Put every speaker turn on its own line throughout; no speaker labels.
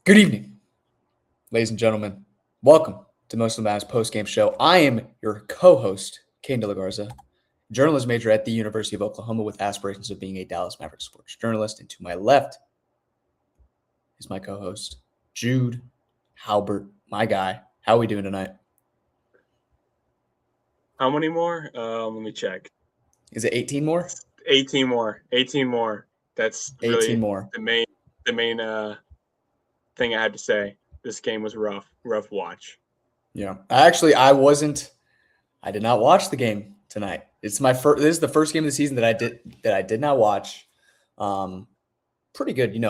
Good evening, ladies and gentlemen. Welcome to Most of the Mavs Postgame Show. I am your co-host, Kane De La Garza, journalism major at the University of Oklahoma with aspirations of being a Dallas Mavericks sports journalist. And to my left is my co-host, Jude Halbert, my guy. How are we doing tonight?
How many more? Let me check.
Is it 18 more?
18 more. 18 more. That's
18
really
more.
the main thing I had to say. This game was rough watch.
Yeah. I did not watch the game tonight. It's my first. This is the first game of the season that I did not watch. Pretty good,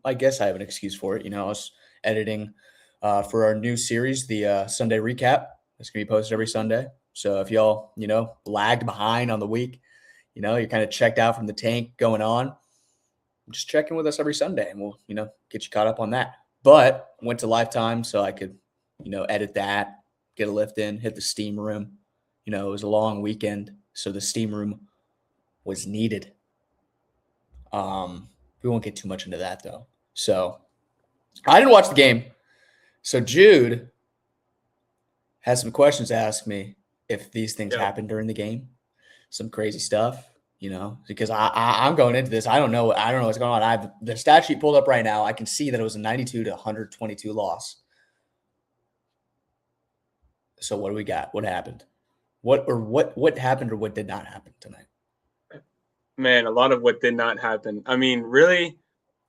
I guess I have an excuse for it. I was editing for our new series, the Sunday recap. It's gonna be posted every Sunday. So if y'all, lagged behind on the week, you're kind of checked out from the tank going on, just check in with us every Sunday, and we'll, get you caught up on that. But went to Lifetime so I could, edit that, get a lift in, hit the steam room. It was a long weekend, so the steam room was needed. We won't get too much into that though. So I didn't watch the game. So Jude has some questions to ask me if these things happen during the game. Some crazy stuff, because I'm going into this. I don't know what's going on. I have the stat sheet pulled up right now. I can see that it was a 92 to 122 loss. So what do we got? What happened? What happened or what did not happen tonight?
Man, a lot of what did not happen. I mean, really,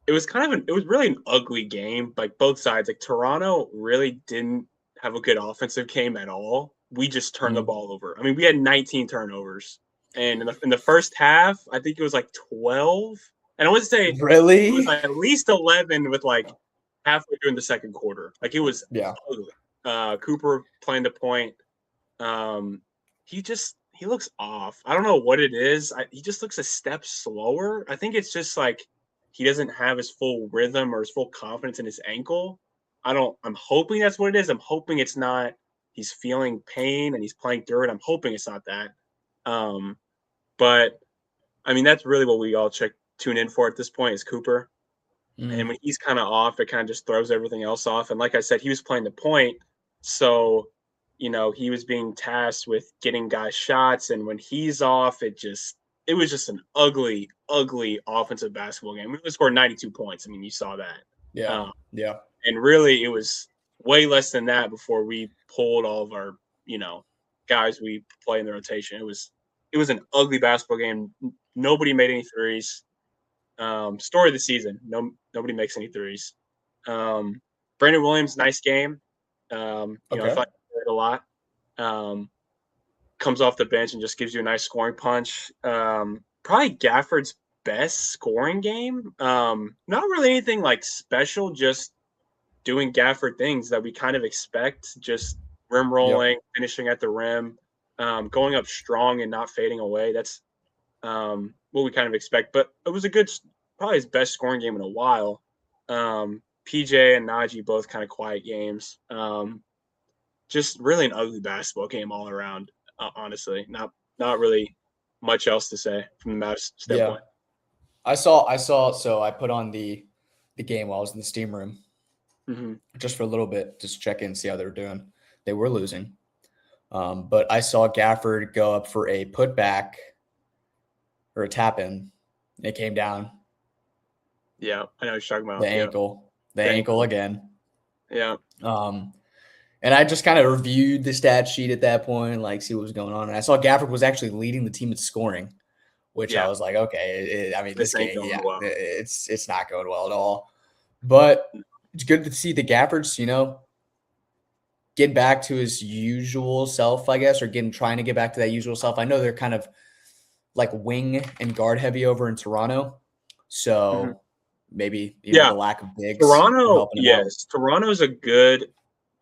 it was really an ugly game. Like both sides. Like Toronto really didn't have a good offensive game at all. We just turned the ball over. I mean, we had 19 turnovers. And in the first half, I think it was like 12. And I would say
really
it was like at least 11 with like halfway through in the second quarter. Like it was ugly. Cooper playing the point. He looks off. I don't know what it is. He just looks a step slower. I think it's just like he doesn't have his full rhythm or his full confidence in his ankle. I'm hoping that's what it is. I'm hoping it's not he's feeling pain and he's playing through it. I'm hoping it's not that. But I mean, that's really what we all tune in for at this point is Cooper. And when he's kind of off, it kind of just throws everything else off. And like I said, he was playing the point. So, he was being tasked with getting guys shots. And when he's off, it was just an ugly, ugly offensive basketball game. We scored 92 points. I mean, you saw that.
Yeah.
And really, it was way less than that before we pulled all of our, guys we play in the rotation. It was an ugly basketball game. Nobody made any threes. Story of the season. Nobody makes any threes. Brandon Williams, nice game. I thought he did a lot. Comes off the bench and just gives you a nice scoring punch. Probably Gafford's best scoring game. Not really anything like special, just doing Gafford things that we kind of expect, just rim rolling, finishing at the rim, going up strong and not fading away. That's what we kind of expect. But it was probably his best scoring game in a while. PJ and Najee both kind of quiet games. Just really an ugly basketball game all around, honestly. Not really much else to say from the Mavs standpoint.
Yeah. I saw. So I put on the game while I was in the steam room, just for a little bit, just check in, see how they were doing. They were losing, but I saw Gafford go up for a putback or a tap in. It came down.
Yeah, I know what you're talking about.
The ankle again.
Yeah.
And I just kind of reviewed the stat sheet at that point, like see what was going on. And I saw Gafford was actually leading the team in scoring, which I was like, okay. This game, well. It's not going well at all. But it's good to see the Gaffords, get back to his usual self, I guess, or trying to get back to that usual self. I know they're kind of like wing and guard heavy over in Toronto, so maybe the lack of bigs.
Toronto, yes, Toronto's a good.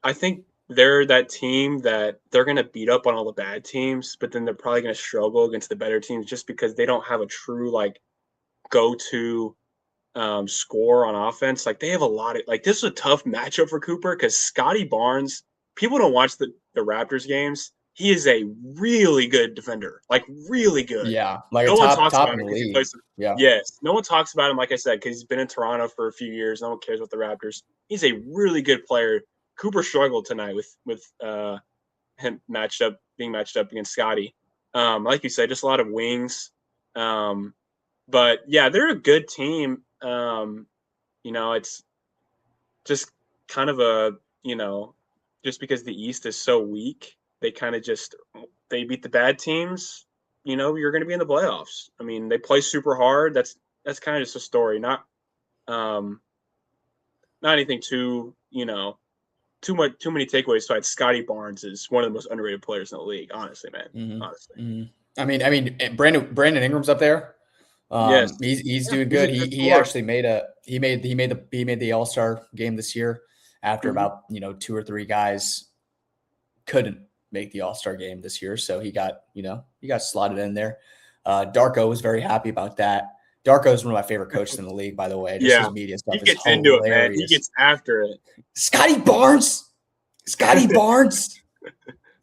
I think they're that team that they're going to beat up on all the bad teams, but then they're probably going to struggle against the better teams just because they don't have a true like go-to score on offense. Like they have a lot of this is a tough matchup for Cooper because Scotty Barnes. People don't watch the Raptors games. he is a really good defender, like really good.
Yeah, like a
No one
top
talks
top
about
in
it
the
because he
league.
plays.
Yeah.
Yes, no one talks about him, like I said, because he's been in Toronto for a few years. No one cares about the Raptors. He's a really good player. Cooper struggled tonight with him being matched up against Scotty. Like you said, just a lot of wings. But yeah, they're a good team. It's just kind of just because the East is so weak, they beat the bad teams. You're going to be in the playoffs. I mean, they play super hard. That's kind of just a story, um, not anything too many takeaways. So Scotty Barnes is one of the most underrated players in the league. Honestly, man. Honestly.
I mean, Brandon Ingram's up there.
Yes.
He's
Yeah,
doing
he's a
good.
good
He
scorer.
actually made the All-Star game this year after
Mhm.
about 2 or 3 guys couldn't make the All-Star game this year, so he got slotted in there. Darko was very happy about that. Darko is one of my favorite coaches in the league, by the way. Just
Yeah.
his media
He
stuff is
gets into it, man. He
hilarious.
gets after it.
Scotty Barnes.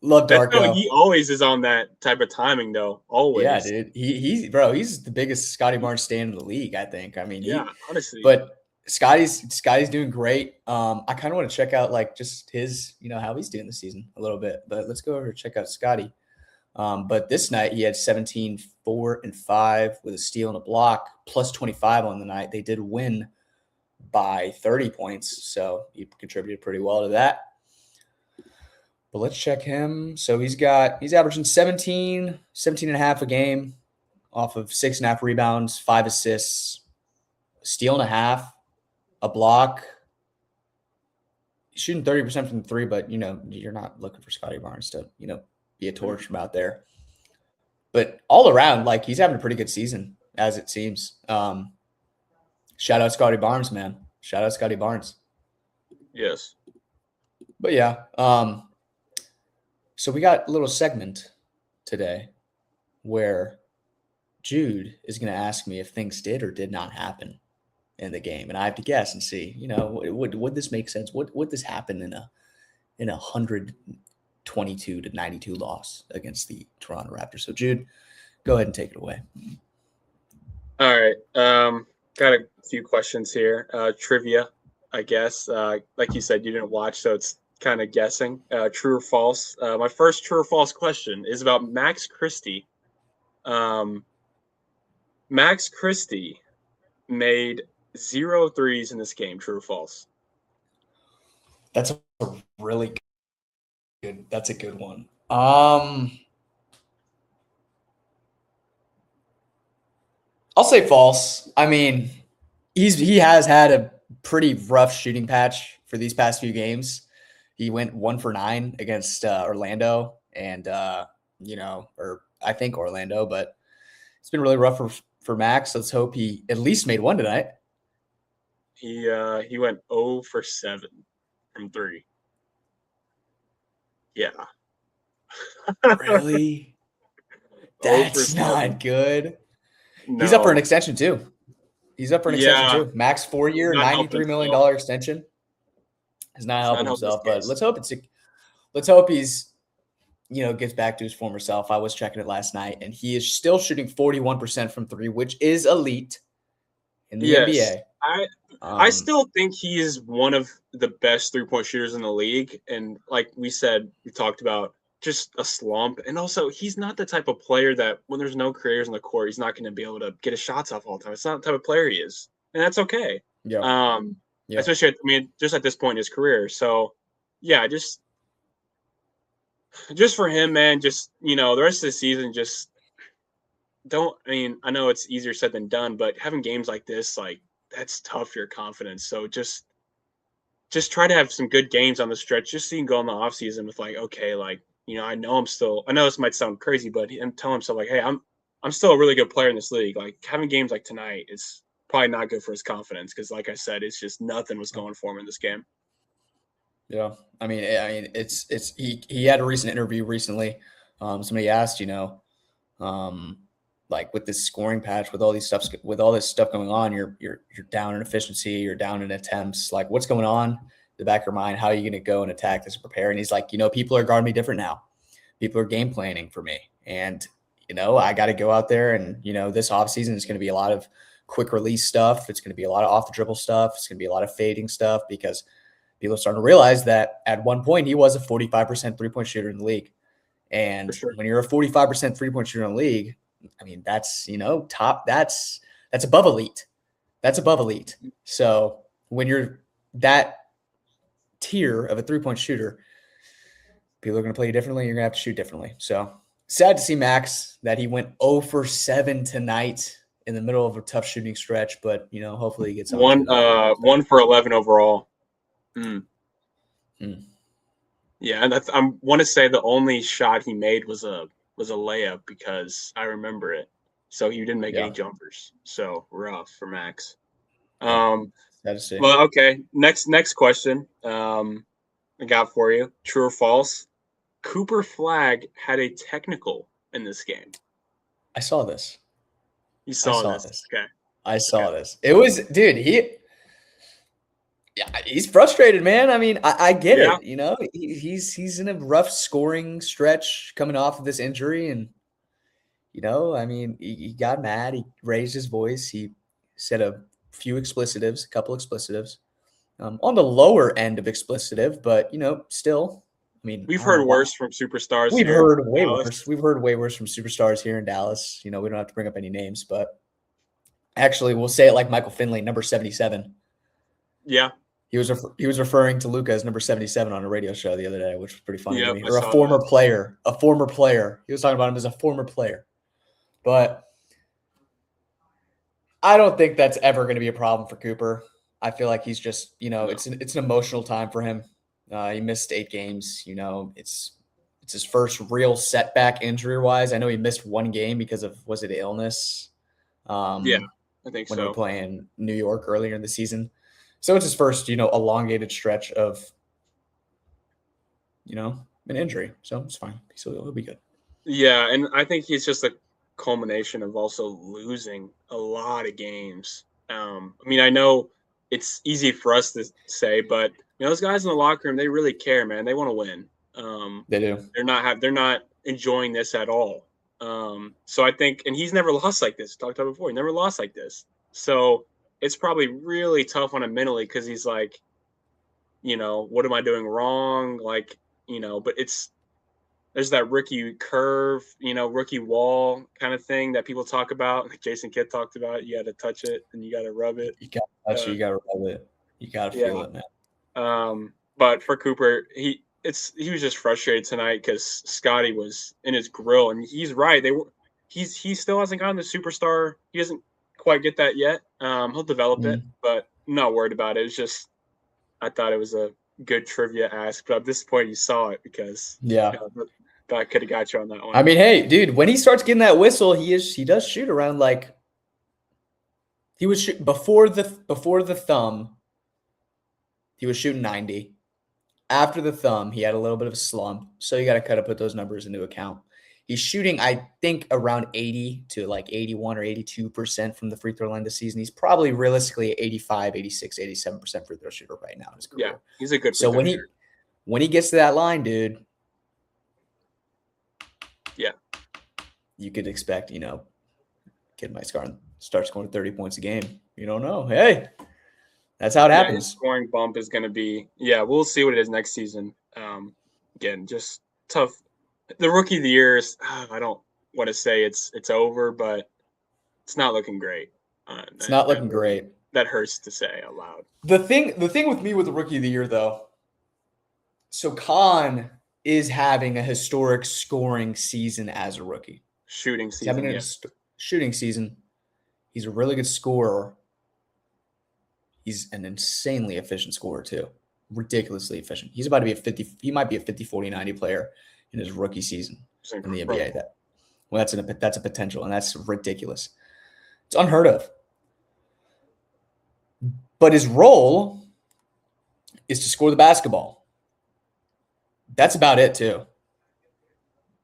Love
That's how
Darko.
he always is on that type of timing, though.
Yeah,
Always.
dude. He's the biggest Scotty Barnes stand in the league, I think. I mean,
Yeah, honestly.
but Scotty's doing great. I kind of want to check out like just his, how he's doing this season a little bit. But let's go over and check out Scotty. But this night he had 17, 4, and 5 with a steal and a block, plus 25 on the night. They did win by 30 points, so he contributed pretty well to that. But let's check him. So he's averaging 17 and a half a game off of 6.5 rebounds, 5 assists, steal and a half, a block. He's shooting 30% from 3, but you're not looking for Scotty Barnes to, be a torch from out there. But all around, like he's having a pretty good season, as it seems. Shout out Scotty Barnes, man. Shout out Scotty Barnes.
Yes.
But yeah, so we got a little segment today where Jude is going to ask me if things did or did not happen in the game, and I have to guess and see. Would this make sense? Would this happen in a 122-92 loss against the Toronto Raptors? So Jude, go ahead and take it away.
All right. Got a few questions here. Trivia, I guess. Like you said, you didn't watch, so it's kind of guessing. True or false? My first true or false question is about Max Christie. Max Christie made 0 threes in this game. True or false?
That's a really good. That's a good one. I'll say false. I mean, he has had a pretty rough shooting patch for these past few games. He went 1 for 9 against Orlando, and or I think Orlando, but it's been really rough for Max. Let's hope he at least made one tonight.
He went 0 for 7 from 3. Yeah.
Really? That's not good.
No.
He's up for an extension too.
Yeah.
Max 4-year, $93 million extension. He's not helping himself, but let's hope he's gets back to his former self. I was checking it last night, and he is still shooting 41% from 3, which is elite in the NBA.
I still think he is one of the best 3-point shooters in the league. And like we talked about just a slump. And also, he's not the type of player that when there's no creators on the court, he's not going to be able to get his shots off all the time. It's not the type of player he is. And that's okay.
Yeah.
Especially, just at this point in his career. So, yeah, just for him, man, just, the rest of the season, just I know it's easier said than done, but having games like this, like, that's tough for your confidence. So just try to have some good games on the stretch, just so you can go in the off season with like, okay, like, I know this might sound crazy, but I'm telling himself like, hey, I'm still a really good player in this league. Like having games like tonight is probably not good for his confidence. Cause like I said, it's just nothing was going for him in this game.
Yeah. I mean, he had a recent interview recently. Somebody asked, like with this scoring patch, with all this stuff going on, you're down in efficiency, you're down in attempts. Like, what's going on in the back of your mind? How are you going to go and attack this and prepare? And he's like, people are guarding me different now. people are game planning for me. And, I got to go out there and, this offseason is going to be a lot of quick release stuff. It's going to be a lot of off the dribble stuff. It's going to be a lot of fading stuff because people are starting to realize that at one point he was a 45% 3-point shooter in the league. And
sure.
when you're a 45% 3-point shooter in the league, I mean, that's, top, that's above elite. That's above elite. So when you're that tier of a 3-point shooter, people are going to play you differently. You're going to have to shoot differently. So sad to see Max that he went 0 for 7 tonight in the middle of a tough shooting stretch, but hopefully he gets on
one for 11 overall.
Hmm.
Yeah, and I want to say the only shot he made was a layup because I remember it. So he didn't make any jumpers. So rough for Max.
Sad to see.
Well, okay. Next question. I got for you. True or false? Cooper Flag had a technical in this game.
I saw this.
You saw this. Okay.
I saw this. It was, dude, he's frustrated, man. I mean, I get it. He's in a rough scoring stretch coming off of this injury. And, I mean, he got mad. He raised his voice. He said a couple explicitives. On the lower end of explicitive, but, still. I mean,
we've heard worse from superstars.
We've heard way worse. We've heard way worse from superstars here in Dallas. We don't have to bring up any names, but actually, we'll say it like Michael Finley, number 77.
Yeah.
He was referring to Luka as number 77 on a radio show the other day, which was pretty funny to me. Or a former player. A former player. He was talking about him as a former player. But I don't think that's ever going to be a problem for Cooper. I feel like he's just, it's an emotional time for him. He missed 8 games. It's his first real setback injury-wise. I know he missed 1 game because of, was it illness?
Yeah, I think
when
so.
we were playing New York earlier in the season. So it's his first, elongated stretch of, an injury. So it's fine. He'll be good.
Yeah, and I think he's just a culmination of also losing a lot of games. I mean, I know it's easy for us to say, but those guys in the locker room, they really care, man. They want to win.
They do.
They're not enjoying this at all. So I think, and he's never lost like this. Talked about before, he never lost like this. So it's probably really tough on him mentally because he's like, what am I doing wrong? Like, but there's that rookie curve, rookie wall kind of thing that people talk about. Like Jason Kidd talked about. You got to touch it and you got to rub it.
You got to touch it. You got to rub it. You got to feel it, man.
But for Cooper, he was just frustrated tonight because Scotty was in his grill, and he's right. He still hasn't gotten the superstar. He doesn't quite get that yet. He'll develop it, but I'm not worried about it. It's just I thought it was a good trivia ask, but I'm disappointed you saw it because that could have got you on that one.
I mean, hey, dude, when he starts getting that whistle, he does shoot around like he was before the thumb. He was shooting 90. After the thumb, he had a little bit of a slump, so you got to kind of put those numbers into account. He's shooting, I think, around 80 to like 81 or 82% from the free throw line this season. He's probably realistically 85, 86, 87% free throw shooter right now in his career.
Yeah, he's a good
free throw shooter. When he gets to that line, dude, you could expect, kid might start scoring 30 points a game. You don't know. Hey, that's how it happens.
His scoring bump is going to be, we'll see what it is next season. Again, just tough. The rookie of the year is, I don't want to say it's over, but it's not looking great.
It's not looking great.
That hurts to say out loud.
The thing with me with the rookie of the year, though, so Khan is having a historic scoring season as a rookie.
Shooting season.
Shooting season. He's a really good scorer. He's an insanely efficient scorer, too. Ridiculously efficient. He's about to be he might be a 50, 40, 90 player in his rookie season in the NBA. That's a potential, and that's ridiculous. It's unheard of. But his role is to score the basketball. That's about it, too.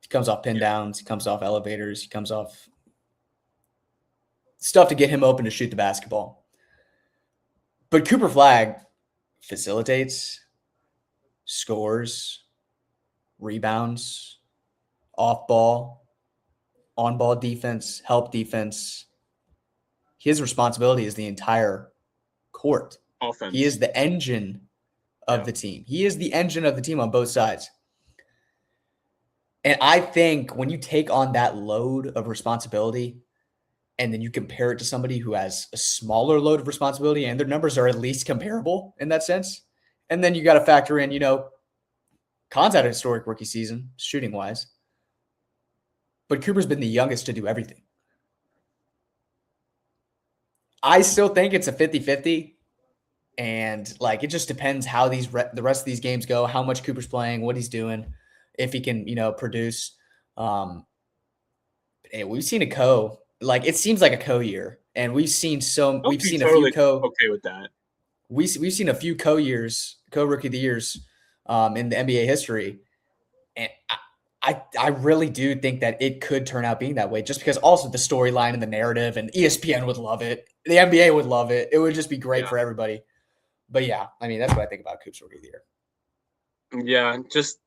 He comes off pin downs. He comes off elevators. He comes off stuff to get him open to shoot the basketball. But Cooper Flag facilitates, scores, rebounds, off ball, on ball defense, help defense. His responsibility is the entire court.
Offense.
He is the engine of the team. He is the engine of the team on both sides. And I think when you take on that load of responsibility and then you compare it to somebody who has a smaller load of responsibility and their numbers are at least comparable in that sense, and then you got to factor in, Khan's had a historic rookie season, shooting-wise. But Cooper's been the youngest to do everything. I still think it's a 50-50. And, it just depends how the rest of these games go, how much Cooper's playing, what he's doing, if he can, produce. We've seen a co. It seems like a co year. And we've seen a few co.
Okay with that.
We've seen a few co rookie of the years in the NBA history. And I really do think that it could turn out being that way, just because also the storyline and the narrative, and ESPN would love it. The NBA would love it. It would just be great for everybody. But yeah, that's what I think about Coops rookie of the year.
Yeah, just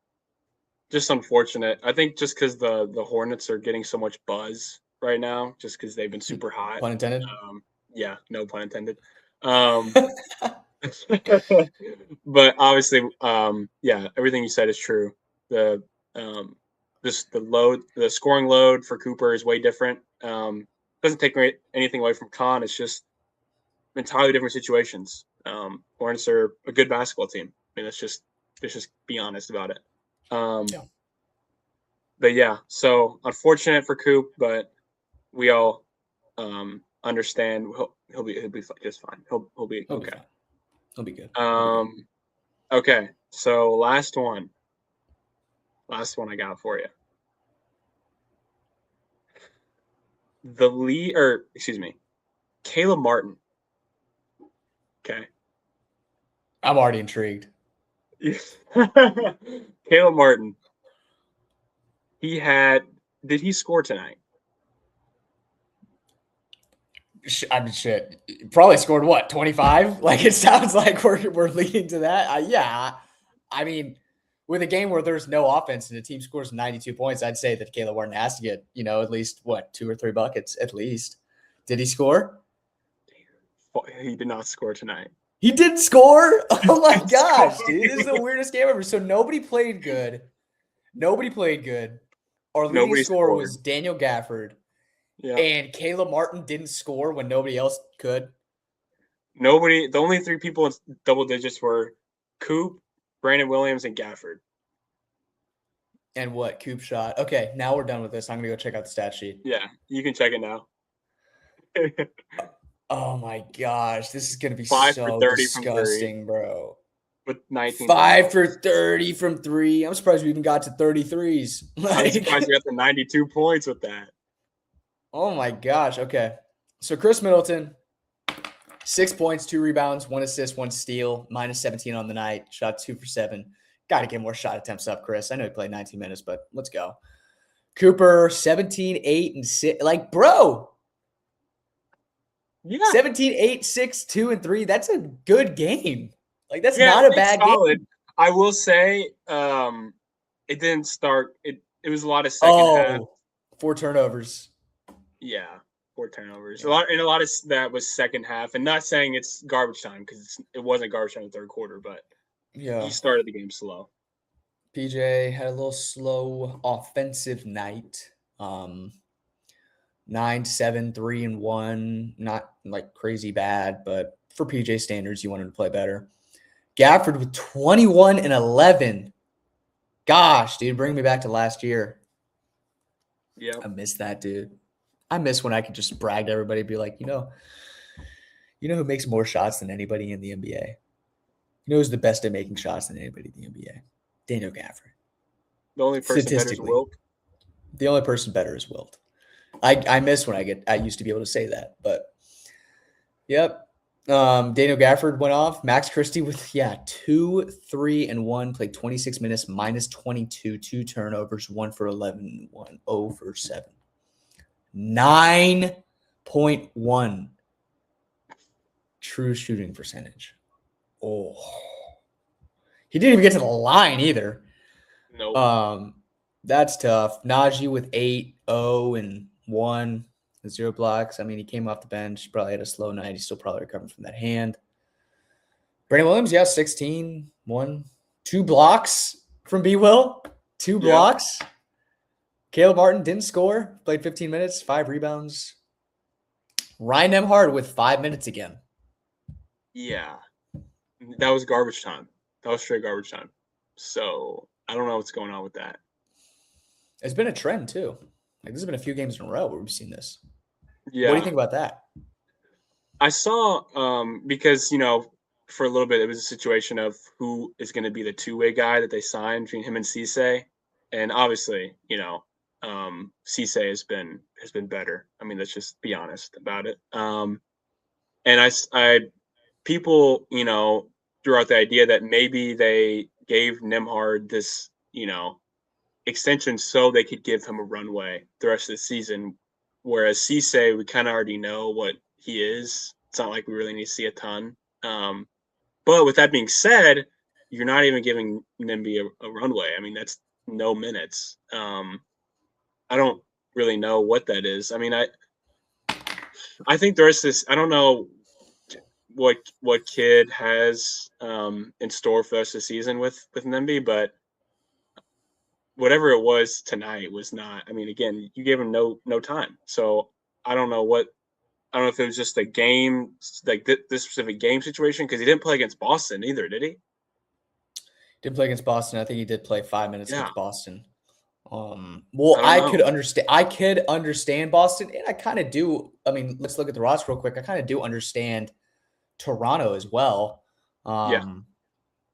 unfortunate. I think just because the Hornets are getting so much buzz right now, just because they've been super hot.
Pun intended?
Yeah, no pun intended. But obviously, everything you said is true. The scoring load for Cooper is way different. Doesn't take anything away from Khan. It's just entirely different situations. Hornets are a good basketball team. Let's just be honest about it. But yeah, so unfortunate for Coop, but we all understand. He'll be just fine. He'll be okay.
He'll be good.
Okay, so last one I got for you. Caleb Martin. Okay.
I'm already intrigued.
Caleb Martin. Did he score tonight?
Shit. Probably scored what, 25? It sounds like we're leading to that. Yeah. With a game where there's no offense and the team scores 92 points, I'd say that Caleb Martin has to get, at least 2 or 3 buckets at least. Did he score?
He did not score tonight.
He didn't score? Oh my gosh, dude. This is the weirdest game ever. So nobody played good. Our leading scorer was Daniel Gafford. Yeah. And Caleb Martin didn't score when nobody else could.
The only 3 people in double digits were Coop, Brandon Williams, and Gafford.
And what? Coop shot. Okay, now we're done with this. I'm going to go check out the stat sheet.
Yeah, you can check it now.
Oh my gosh, this is going to be so disgusting, bro.
With 19.
5 for 30 from 3. I'm surprised we even got to 33s.
I'm surprised we got to 92 points with that.
Oh my gosh. Okay. So Chris Middleton, 6 points, 2 rebounds, 1 assist, 1 steal, -17 on the night, shot 2 for 7. Got to get more shot attempts up, Chris. I know he played 19 minutes, but let's go. Cooper, 17, 8, and 6. Bro. Yeah. 17, 8, 6, 2, and 3. That's a good game. That's not a bad game.
I will say it didn't start. It was a lot of second half.
4 turnovers.
Yeah, 4 turnovers. Yeah. A lot of that was second half. And not saying it's garbage time, because it wasn't garbage time in the third quarter, but he started the game slow.
PJ had a little slow offensive night. 9, 7, 3, and 1. Not crazy bad, but for PJ standards, you wanted to play better. Gafford with 21 and 11. Gosh, dude, bring me back to last year.
Yeah.
I miss that, dude. I miss when I could just brag to everybody, be like, you know who makes more shots than anybody in the NBA? You know who's the best at making shots than anybody in the NBA? Daniel Gafford.
The only person better is Wilt.
The only person better is Wilt. I miss when I used to be able to say that, but yep. Daniel Gafford went off. Max Christie with 2, 3, and 1, played 26 minutes, -22, 2 turnovers, 1 for 11, 1, 0 for 7. 9.1 true shooting percentage. Oh, he didn't even get to the line either.
Nope.
That's tough. Najee with 8, 0, and 1, 0 blocks. I mean, he came off the bench, probably had a slow night. He's still probably recovering from that hand. Brandon Williams, yeah, 16, 1, 2 blocks from B. Will. 2
Yeah.
blocks. Caleb Martin didn't score, played 15 minutes, 5 rebounds. Ryan Nembhard with 5 minutes again.
Yeah. That was garbage time. That was straight garbage time. So I don't know what's going on with that.
It's been a trend too. Like, this has been a few games in a row where we've seen this.
Yeah.
What do you think about that?
I saw because, for a little bit, it was a situation of who is going to be the two-way guy that they signed between him and Cisse. And obviously, Cisse has been better. I mean, let's just be honest about it. And I people, threw out the idea that maybe they gave Nembhard this, extension so they could give him a runway the rest of the season. Whereas Cisse, we kind of already know what he is. It's not like we really need to see a ton. But with that being said, you're not even giving Nimby a runway. I mean, that's no minutes. I don't really know what that is. I mean, I think there's this. I don't know what kid has in store for us this season with Nimby, but whatever it was tonight was not. I mean, again, you gave him no time, so I don't know what. I don't know if it was just a game, like this specific game situation, because he didn't play against Boston either, did he?
Didn't play against Boston. I think he did play 5 minutes
Yeah.
against Boston. Well,
I don't
could
know.
understand. I could understand Boston, and I kind of do. I mean, let's look at the roster real quick. I kind of do understand Toronto as well.
Yeah,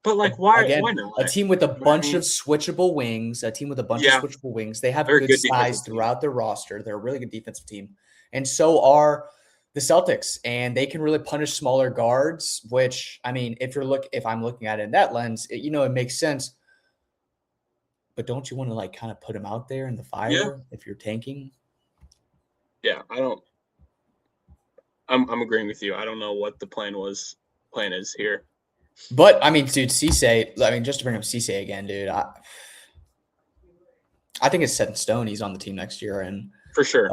but like, why
Again,
not?
a team with a
You know what I
bunch
mean?
of switchable wings. A team with a bunch of
Yeah,
switchable wings. They have
they're a
good
good
size
defensive team.
throughout their roster. They're a really good defensive team, and so are the Celtics. And they can really punish smaller guards. Which, I mean, if I'm looking at it in that lens, it makes sense. But don't you want to like kind of put them out there in the
Yeah,
fire if you're tanking?
yeah. I'm agreeing with you. I don't know what the plan is here.
But I mean, dude, Cisse. I mean, just to bring up Cisse again, dude. I think it's set in stone. He's on the team next year, and
For sure.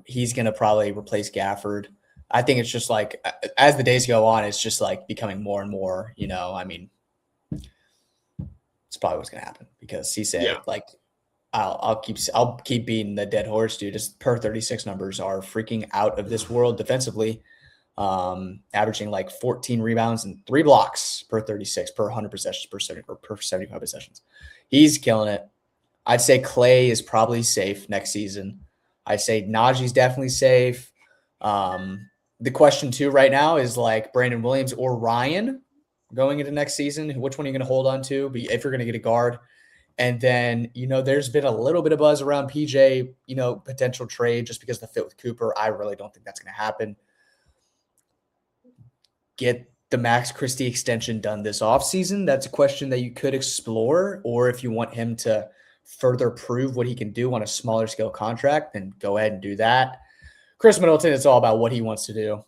he's gonna probably replace Gafford. I think it's just like as the days go on, it's just like becoming more and more. I mean, it's probably what's gonna happen because
Yeah.
Cisse, like, I'll keep beating the dead horse, dude. His per 36 numbers are freaking out of this world defensively. Averaging like 14 rebounds and 3 blocks per 36 per 100 possessions per 75 possessions. He's killing it. I'd say Clay is probably safe next season. I'd say Najee's definitely safe. The question too right now is like Brandon Williams or Ryan going into next season. Which one are you going to hold on to? But if you're going to get a guard, and then there's been a little bit of buzz around PJ, potential trade just because of the fit with Cooper. I really don't think that's going to happen. Get the Max Christie extension done this offseason. That's a question that you could explore. Or if you want him to further prove what he can do on a smaller scale contract, then go ahead and do that. Chris Middleton, it's all about what he wants to do.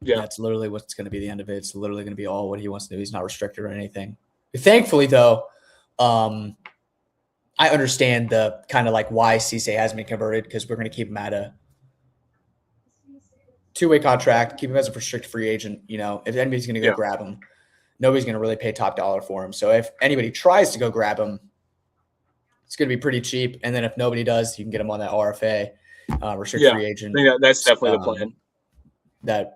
Yeah.
That's literally what's going to be the end of it. It's literally going to be all what he wants to do. He's not restricted or anything. Thankfully, though, I understand the kind of like why Cisse hasn't been converted because we're going to keep him at a two-way contract, keep him as a restricted free agent. If anybody's going to go grab him, nobody's going to really pay top dollar for him. So if anybody tries to go grab him, it's going to be pretty cheap. And then if nobody does, you can get him on that RFA, restricted free agent.
I think that's definitely the plan.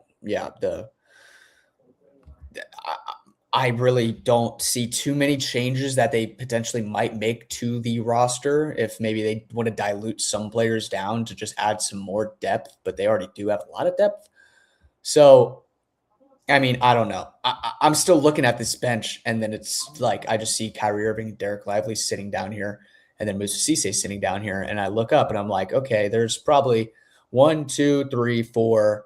I really don't see too many changes that they potentially might make to the roster if maybe they want to dilute some players down to just add some more depth, but they already do have a lot of depth. So, I mean, I don't know. I'm still looking at this bench, and then it's like I just see Kyrie Irving and Derek Lively sitting down here, and then Musa Cisse sitting down here, and I look up and I'm like, okay, there's probably 1, 2, 3, 4,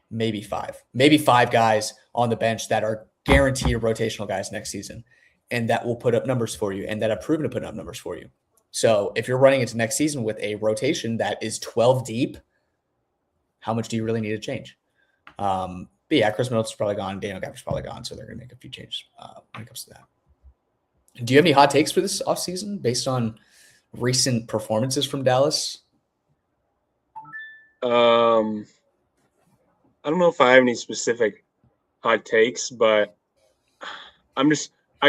maybe five guys on the bench that are guaranteed rotational guys next season and that will put up numbers for you and that have proven to put up numbers for you. So if you're running into next season with a rotation that is 12 deep, how much do you really need to change? But yeah, Chris Middleton's probably gone. Daniel Gafford's probably gone. So they're going to make a few changes when it comes to that. Do you have any hot takes for this offseason based on recent performances from Dallas?
I don't know if I have any specific hot takes, but I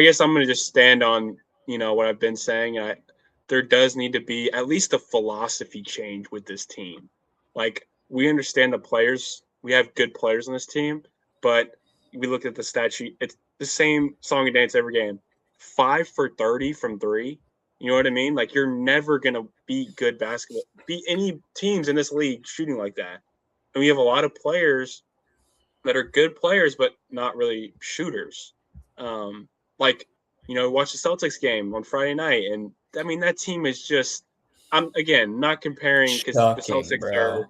guess I'm going to just stand on, what I've been saying. There does need to be at least a philosophy change with this team. Like, we understand the players. We have good players on this team, but we look at the stat sheet. It's the same song and dance every game. 5 for 30 from 3. You know what I mean? Like, you're never going to beat good basketball, beat any teams in this league shooting like that. And we have a lot of players that are good players, but not really shooters. Like, watch the Celtics game on Friday night. And I mean, that team is just, I'm again not comparing because the
Shocking,
Celtics
bro.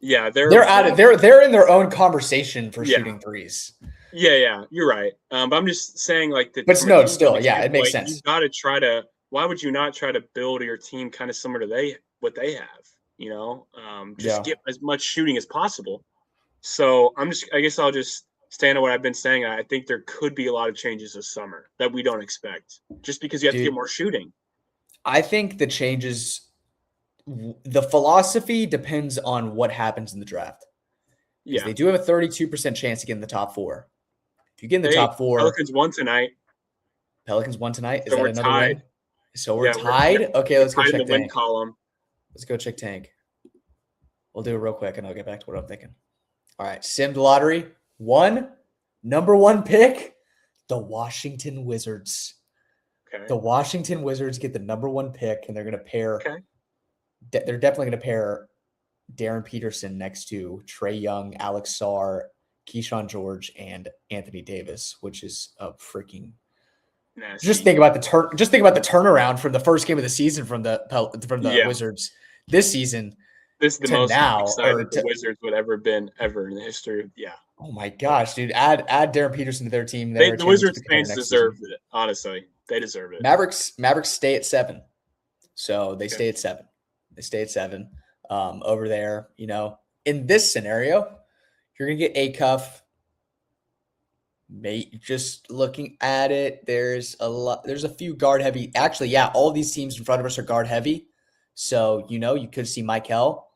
they're
out of they're in their own conversation for shooting threes.
Yeah, you're right. But I'm just saying, like,
But
from a
no,
team
still, it makes
like,
sense.
you got to try to. Why would you not try to build your team kind of similar to what they have? Just get as much shooting as possible. So I guess I'll just stand on what I've been saying. I think there could be a lot of changes this summer that we don't expect, just because you have to get more shooting.
I think the changes, the philosophy depends on what happens in the draft. Because they do have a 32% chance to get in the top 4. If you get in the top 4,
Pelicans won tonight.
Is that another
tied.
win? So we're tied. Okay, let's go check
the win column.
Let's go check tank. We'll do it real quick, and I'll get back to what I'm thinking. All right, simmed lottery. Number 1 pick, the Washington Wizards.
Okay.
The Washington Wizards get the number 1 pick, and they're going to pair.
Okay.
They're definitely going to pair Darren Peterson next to Trae Young, Alex Sarr, Keyshawn George, and Anthony Davis, which is a freaking.
Nasty.
Just think about the turnaround from the first game of the season from the Wizards this season.
This is the most excited the Wizards would ever been in the history of
Oh my gosh, dude! Add Darren Peterson to their team.
The Wizards fans deserve it. Honestly, they deserve it.
Mavericks stay at 7, so they stay at 7. They stay at 7 over there. In this scenario, you're gonna get A-Cuff. Mate, just looking at it, there's a few guard heavy. Actually, all these teams in front of us are guard heavy. So, you could see Michael.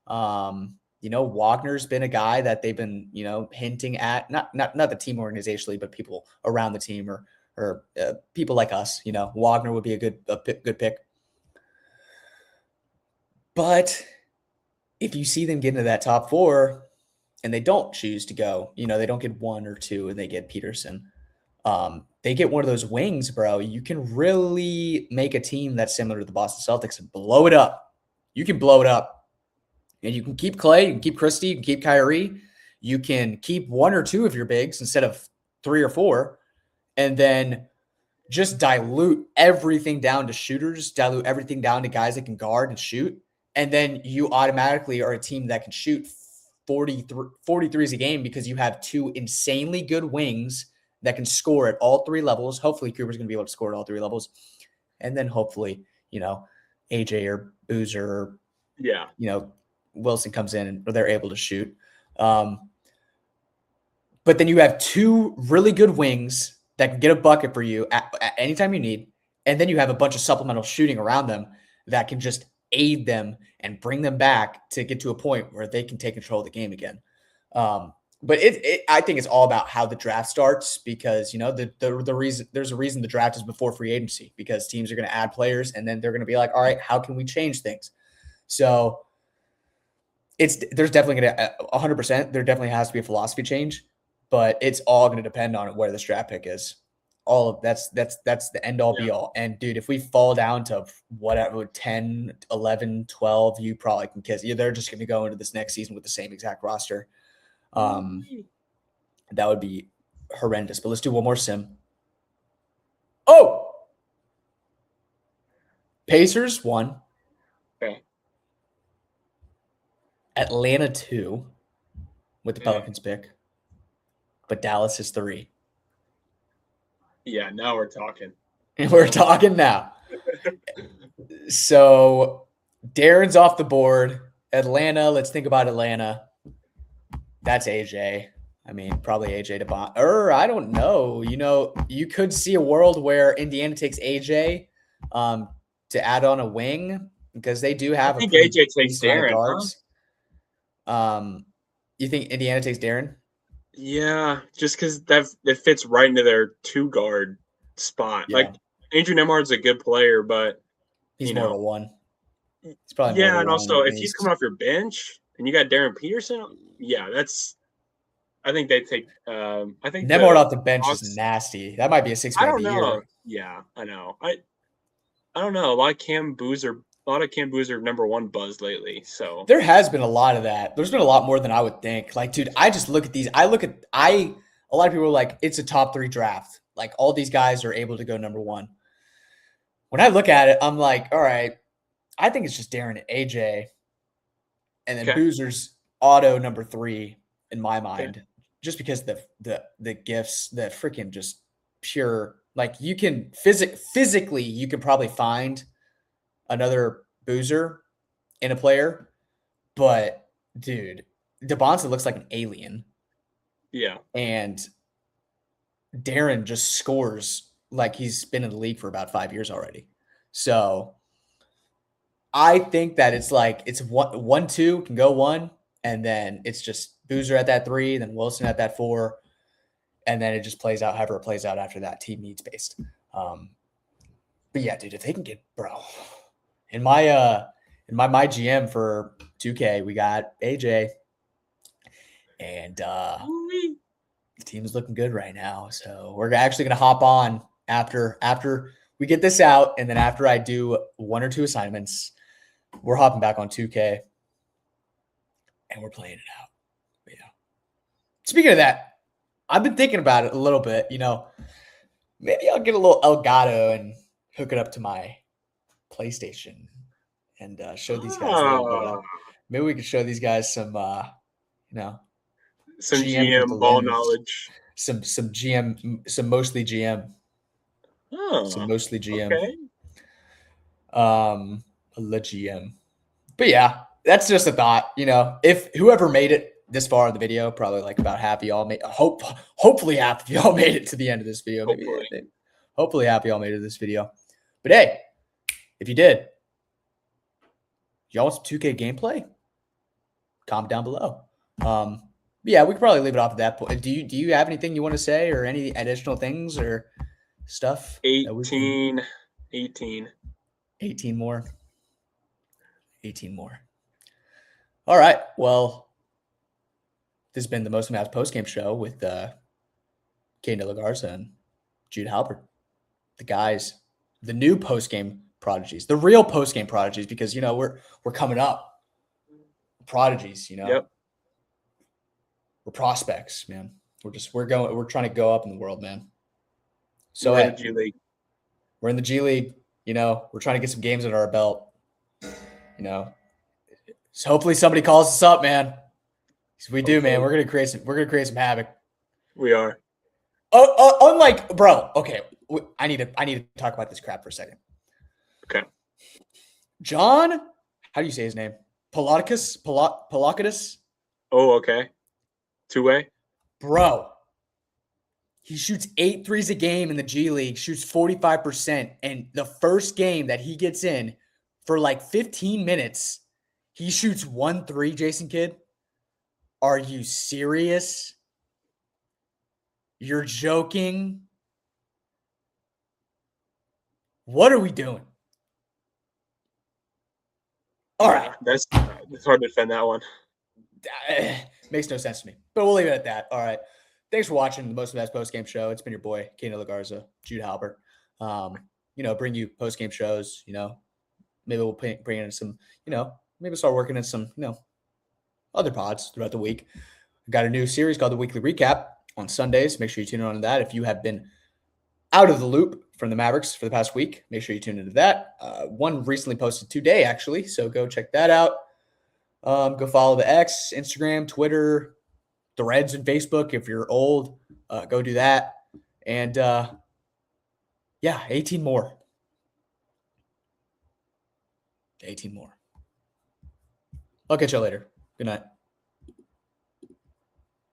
Wagner's been a guy that they've been, hinting at, not the team organizationally, but people around the team or people like us. Wagner would be a good pick. But if you see them get into that top 4 and they don't choose to go, they don't get 1 or 2 and they get Peterson, they get one of those wings, bro. You can really make a team that's similar to the Boston Celtics and blow it up. You can blow it up. And you can keep Clay, you can keep Christie, you can keep Kyrie. You can keep 1 or 2 of your bigs instead of 3 or 4. And then just dilute everything down to shooters, dilute everything down to guys that can guard and shoot. And then you automatically are a team that can shoot 43s a game because you have 2 insanely good wings that can score at all 3 levels. Hopefully Cooper's going to be able to score at all 3 levels. And then hopefully, AJ or Boozer or, Wilson comes in and they're able to shoot. But then you have 2 really good wings that can get a bucket for you at any time you need. And then you have a bunch of supplemental shooting around them that can just aid them and bring them back to get to a point where they can take control of the game again. But I think it's all about how the draft starts because, the reason there's a reason the draft is before free agency because teams are going to add players and then they're going to be like, all right, how can we change things? So there's definitely going to 100%. There definitely has to be a philosophy change, but it's all going to depend on where the draft pick is. All of that's the end all be all. And dude, if we fall down to whatever 10, 11, 12, you probably can kiss. They're just going to go into this next season with the same exact roster. That would be horrendous. But let's do one more sim. Oh, Pacers 1.
Okay.
Atlanta 2 with the Pelicans pick, but Dallas is 3.
Yeah, now we're talking.
We're talking now. So Darren's off the board. Atlanta, let's think about Atlanta. That's AJ. I mean, probably AJ DeBon. Or I don't know. You could see a world where Indiana takes AJ to add on a wing because they do
I
have a
think
pretty
AJ takes
decent amount of
Darren, huh?
guards. You think Indiana takes Darren?
Yeah, just because that fits right into their 2 guard spot.
Yeah,
Like Andrew Nemhard's a good player, but
he's
you
more of
know,
a one. He's probably more of
yeah,
a
and
one
also
at
if he's
least.
coming off your bench and you got Darren Peterson, yeah, that's. I think they take. I think
Nemhard
the
off the bench is
Hawks.
nasty. That might be a six
I
man of
don't
the
know.
year.
Yeah, I know. I don't know. A lot of Cam Boozer #1 buzz lately. So
There has been a lot of that. There's been a lot more than I would think. Like, dude, I just look at these. A lot of people are like, it's a top 3 draft. Like, all these guys are able to go number 1. When I look at it, I'm like, all right, I think it's just Darren and AJ, and then
okay,
Boozer's auto number 3 in my
okay,
mind, just because the gifts, the freaking just pure. Like, you can physically, you can probably find another Boozer in a player. But dude, DeBonza looks like an alien,
yeah,
and Darren just scores like he's been in the league for about 5 years already. So I think that it's like it's 1-2 can go 1, and then it's just Boozer at that 3, then Wilson at that 4, and then it just plays out however it plays out after that, team needs based. Um, but yeah, dude, if they can get in my GM for 2K, we got AJ. And
Ooh-wee.
the team's looking good right now. So we're actually going to hop on after we get this out, and then after I do 1 or 2 assignments, we're hopping back on 2K and we're playing it out. But yeah. Speaking of that, I've been thinking about it a little bit. Maybe I'll get a little Elgato and hook it up to my PlayStation and show these guys a little bit
Ah,
of. Maybe we could show these guys some, you know,
some
GM with the
GM ball
limbs,
knowledge.
some GM, some mostly GM. So
Oh,
mostly GM.
okay.
A le GM. But yeah, that's just a thought. If whoever made it this far in the video, probably like about half of y'all made hopefully half of y'all made it to the end of this video.
Hopefully.
Maybe hopefully half of y'all made it to this video. But hey, if you did, y'all want some 2K gameplay? Comment down below. Yeah, we could probably leave it off at that point. Do you have anything you want to say or any additional things or stuff that we can
18.
18 more? 18 more. All right. Well, this has been the Most Mavs postgame show with Kane De La Garza and Jude Halpert. The guys, the new postgame prodigies, the real postgame prodigies, because we're coming up. Prodigies,
Yep.
we're prospects, man. We're trying to go up in the world, man. So
We're in
hey,
the G League.
we're in the G League. We're trying to get some games under our belt. So hopefully somebody calls us up, man. We do, man. We're gonna create some havoc.
We are.
Unlike, bro. Okay, I need to talk about this crap for a second.
Okay.
John, how do you say his name? Polakidis?
Oh, okay. 2-way.
Bro, he shoots 8 threes a game in the G League, shoots 45%, and the first game that he gets in for like 15 minutes, he shoots 1 3. Jason Kidd, are you serious? You're joking? What are we doing? All right.
That's hard to defend that one.
Makes no sense to me. But we'll leave it at that. All right. Thanks for watching the Most of That Post Game Show. It's been your boy, Kane De La Garza, Jude Halpert. Bring you post game shows. Maybe we'll bring in some, maybe start working in some, other pods throughout the week. We've got a new series called the Weekly Recap on Sundays. Make sure you tune in on that. If you have been out of the loop from the Mavericks for the past week, make sure you tune into that. One recently posted today, actually. So go check that out. Go follow the X, Instagram, Twitter, Threads, and Facebook. If you're old, go do that. And 18 more. 18 more. I'll catch you later. Good night.